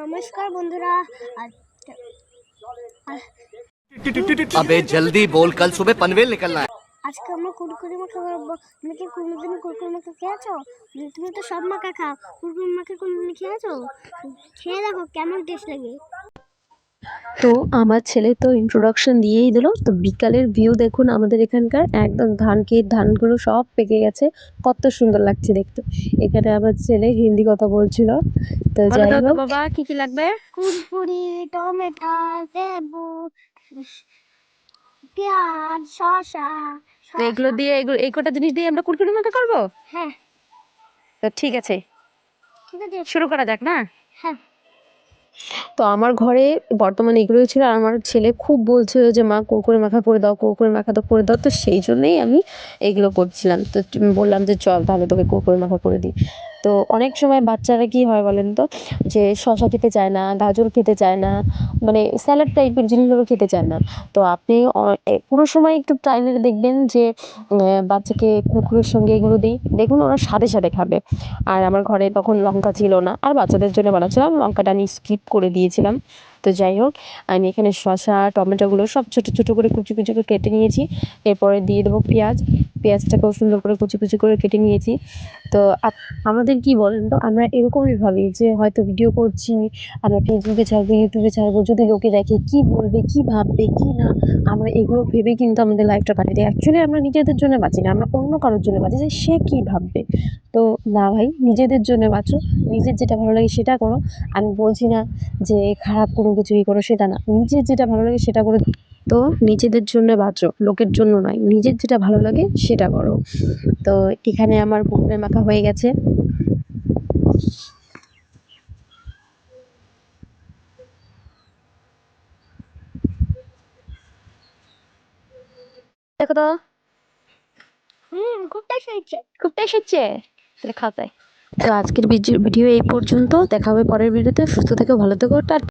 নমস্কার বন্ধুরা। अबे जल्दी बोल, कल सुबह पनवेल निकलना है। আজকে আমরা কুরকুরে মাখা খাবো। তুমি কি কোনোদিন কুরকুরে মাখা খেয়েছো? তুমি তো সব মাখা খাও, কুরকুরে মাখা কোনোদিন খেয়েছো? খেয়ে দেখো কেমন টেস্ট লাগে। তো আমার ছেলে তো ইন্ট্রোডাকশন দিয়েই দিল। তো বিকালের ভিউ দেখুন আমাদের এখানকার, একদম ধানগুলো সব পেকে গেছে, কত সুন্দর লাগছে দেখতে। এখানে আমার ছেলে হিন্দি কথা বলছিল। তো যাই হোক, বাবা কি কি লাগবে? কুরকুরি, টমেটো, লেবু, পেঁয়াজ, শসা। তো এগুলো দিয়ে এই কটা জিনিস দিয়ে আমরা কুরকুরে মাখা করবো। হ্যাঁ, তো ঠিক আছে, ঠিক আছে, শুরু করা যাক না। হ্যাঁ। তো আমার ঘরে বর্তমানে এগুলোই ছিল। আর আমার ছেলে খুব বলছিল যে মা কুরকুরে মাখা করে দাও, কুরকুরে মাখা তো করে দাও। তো সেই জন্যই আমি এগুলো করছিলাম। তো বললাম যে চল তাহলে তোকে কুরকুরে মাখা করে দিই। তো অনেক সময় বাচ্চারা কি হয় বলেন তো, যে শসা খেতে চায় না, গাজর খেতে চায় না, মানে স্যালাড টাইপের জিনিসগুলো খেতে চায় না। তো আপনি কোনো সময় একটু চাইলে দেখবেন যে বাচ্চাকে কুরকুরের সঙ্গে এগুলো দিই, দেখুন ওরা সাথে সাথে খাবে। আর আমার ঘরে তখন লঙ্কা ছিল না, আর বাচ্চাদের জন্য বানাচ্ছিলাম, লঙ্কাটা আমি স্কিপ করে দিয়েছিলাম। তো যাই হোক, আমি এখানে শসা টমেটোগুলো সব ছোটো ছোটো করে কুচি কুচি করে কেটে নিয়েছি। এরপরে দিয়ে দেবো পেঁয়াজটাকেও সুন্দর করে কুচি কুচি করে কেটে নিয়েছি। তো আমাদের কি বলেন তো, আমরা এরকমই ভাবি যে হয়তো ভিডিও করছি, আমরা ফেসবুকে ছাড়বো, ইউটিউবে ছাড়বো, যদি লোকে দেখে কি বলবে, কি ভাববে, কি না, আমরা এগুলো ভেবে কিন্তু আমাদের লাইফটা কাটিয়ে দিই। অ্যাকচুয়ালি আমরা নিজেদের জন্য বাঁচি না, আমরা অন্য কারোর জন্য বাঁচি যে সে কি ভাববে। তো না ভাই, নিজেদের জন্য বাঁচো, নিজের যেটা ভালো লাগে সেটা করো। আমি বলছি না যে খারাপ কোনো কিছুই করো, সেটা না, নিজের যেটা ভালো লাগে সেটা করে। তো নিজেদের জন্য বাঁচো, লোকের জন্য নয়, নিজের যেটা ভালো লাগে সেটা করো। তো এখানে আমার কুরকুরে মাখা হয়ে গেছে। দেখো তো, খুব টেস্ট হয়েছে। খুব টেস্ট হচ্ছে, তাহলে খাও তাই। তো আজকের ভিডিও এই পর্যন্ত। দেখা হবে পরের ভিডিওতে। সুস্থ থেকো, ভালো থেকো, টাটা।